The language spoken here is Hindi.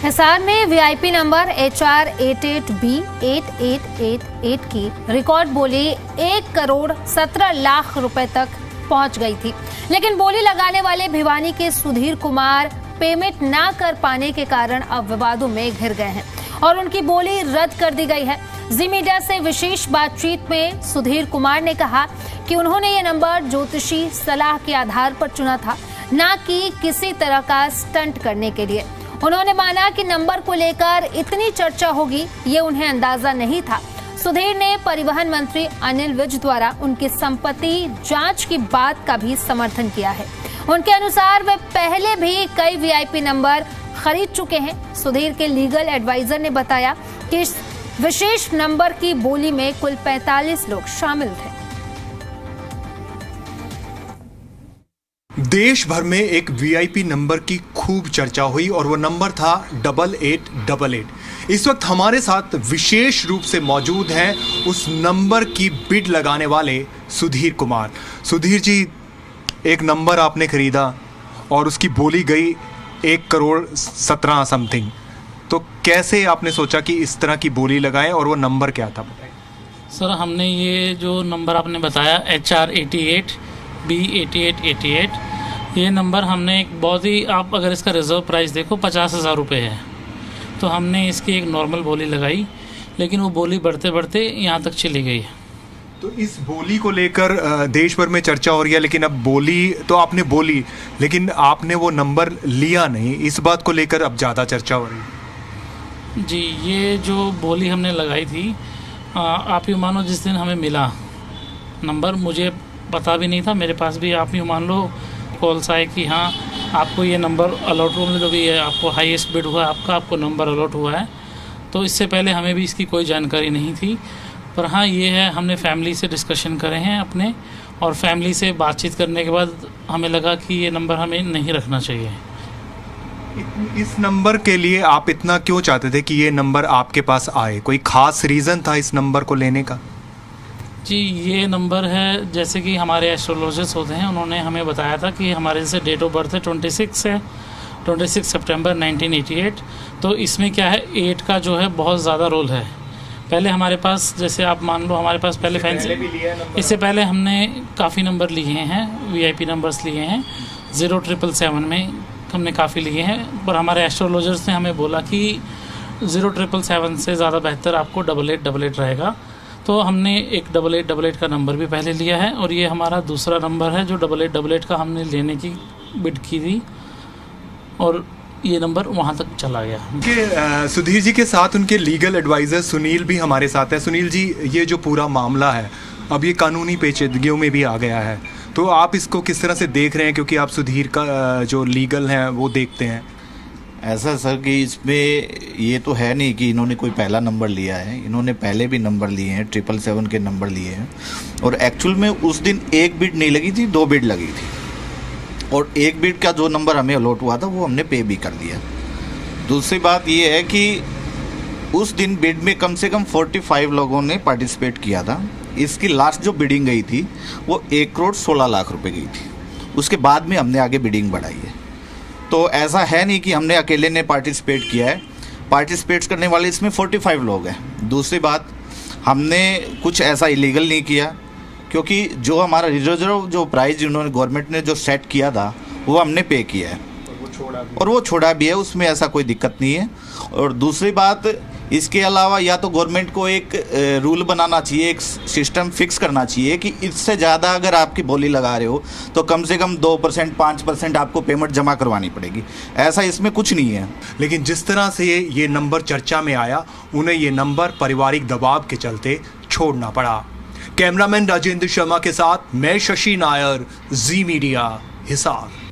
हिसार में वीआईपी नंबर HR88B8888 की रिकॉर्ड बोली 1,17 लाख रुपए तक पहुंच गई थी, लेकिन बोली लगाने वाले भिवानी के सुधीर कुमार पेमेंट ना कर पाने के कारण अब विवादों में घिर गए हैं और उनकी बोली रद्द कर दी गई है। जी मीडिया से विशेष बातचीत में सुधीर कुमार ने कहा कि उन्होंने ये नंबर ज्योतिषी सलाह के आधार पर चुना था, ना कि किसी तरह का स्टंट करने के लिए। उन्होंने माना कि नंबर को लेकर इतनी चर्चा होगी, ये उन्हें अंदाजा नहीं था। सुधीर ने परिवहन मंत्री अनिल विज द्वारा उनकी संपत्ति जांच की बात का भी समर्थन किया है। उनके अनुसार वे पहले भी कई वीआईपी नंबर खरीद चुके हैं। सुधीर के लीगल एडवाइजर ने बताया कि इस विशेष नंबर की बोली में कुल 45 लोग शामिल थे। देश भर में एक वीआईपी नंबर की खूब चर्चा हुई और वो नंबर था 8888। इस वक्त हमारे साथ विशेष रूप से मौजूद हैं उस नंबर की बिड लगाने वाले सुधीर कुमार। सुधीर जी, एक नंबर आपने खरीदा और उसकी बोली गई 1,17 समथिंग, तो कैसे आपने सोचा कि इस तरह की बोली लगाएं और वो नंबर क्या था? सर, हमने ये जो नंबर आपने बताया HR88B8888, ये नंबर हमने एक बहुत ही, आप अगर इसका रिजर्व प्राइस देखो 50,000 रुपये है, तो हमने इसकी एक नॉर्मल बोली लगाई, लेकिन वो बोली बढ़ते बढ़ते यहाँ तक चली गई है। तो इस बोली को लेकर देश भर में चर्चा हो रही है, लेकिन अब बोली तो आपने बोली, लेकिन आपने वो नंबर लिया नहीं, इस बात को लेकर अब ज़्यादा चर्चा हो रही है। जी, ये जो बोली हमने लगाई थी, आप ही मानो जिस दिन हमें मिला नंबर, मुझे पता भी नहीं था, मेरे पास भी आप ही मान लो कॉल्स आए कि हाँ आपको ये नंबर अलॉट हुआ, जो भी है आपको हाईएस्ट बिड हुआ आपका, आपको नंबर अलॉट हुआ है। तो इससे पहले हमें भी इसकी कोई जानकारी नहीं थी, पर हाँ ये है, हमने फैमिली से डिस्कशन करे हैं अपने, और फैमिली से बातचीत करने के बाद हमें लगा कि ये नंबर हमें नहीं रखना चाहिए। इस नंबर के लिए आप इतना क्यों चाहते थे कि ये नंबर आपके पास आए? कोई खास रीज़न था इस नंबर को लेने का? जी, ये नंबर है, जैसे कि हमारे एस्ट्रोलॉजर्स होते हैं, उन्होंने हमें बताया था कि हमारे जैसे डेट ऑफ बर्थ है 26 सितंबर 1988, तो इसमें क्या है, 8 का जो है बहुत ज़्यादा रोल है। पहले हमारे पास, जैसे आप मान लो हमारे पास पहले फैंसी, इससे पहले हमने काफ़ी नंबर लिए हैं, वीआईपी नंबर्स लिए हैं, 0777 में हमने काफ़ी लिए हैं, पर हमारे एस्ट्रोलॉजर्स ने हमें बोला कि 0777 से ज़्यादा बेहतर आपको 8888 रहेगा। तो हमने एक 8888 का नंबर भी पहले लिया है, और ये हमारा दूसरा नंबर है जो 8888 का हमने लेने की बिड की थी, और ये नंबर वहाँ तक चला गया। सुधीर जी के साथ उनके लीगल एडवाइज़र सुनील भी हमारे साथ है। सुनील जी, ये जो पूरा मामला है अब ये कानूनी पेचीदगियों में भी आ गया है, तो आप इसको किस तरह से देख रहे हैं, क्योंकि आप सुधीर का जो लीगल हैं वो देखते हैं? ऐसा सर कि इसमें ये तो है नहीं कि इन्होंने कोई पहला नंबर लिया है, इन्होंने पहले भी नंबर लिए हैं, 777 के नंबर लिए हैं, और एक्चुअल में उस दिन एक बिड नहीं लगी थी, 2 बिड लगी थी, और एक बिड का जो नंबर हमें अलॉट हुआ था वो हमने पे भी कर दिया। दूसरी बात ये है कि उस दिन बिड में कम से कम 45 लोगों ने पार्टिसिपेट किया था। इसकी लास्ट जो बिडिंग गई थी वो 1,16 लाख रुपए गई थी। उसके बाद में हमने आगे बिडिंग बढ़ाई है, तो ऐसा है नहीं कि हमने अकेले ने पार्टिसिपेट किया है, पार्टिसिपेट करने वाले इसमें 45 लोग हैं। दूसरी बात, हमने कुछ ऐसा इलीगल नहीं किया, क्योंकि जो हमारा रिजर्व जो प्राइस उन्होंने गवर्नमेंट ने जो सेट किया था वो हमने पे किया है, और वो छोड़ा भी है, उसमें ऐसा कोई दिक्कत नहीं है। और दूसरी बात, इसके अलावा या तो गवर्नमेंट को एक रूल बनाना चाहिए, एक सिस्टम फिक्स करना चाहिए कि इससे ज़्यादा अगर आपकी बोली लगा रहे हो तो कम से कम 2% 5% आपको पेमेंट जमा करवानी पड़ेगी। ऐसा इसमें कुछ नहीं है। लेकिन जिस तरह से ये नंबर चर्चा में आया, उन्हें ये नंबर पारिवारिक दबाव के चलते छोड़ना पड़ा। कैमरामैन राजेंद्र शर्मा के साथ मैं शशि नायर, जी मीडिया, हिसार।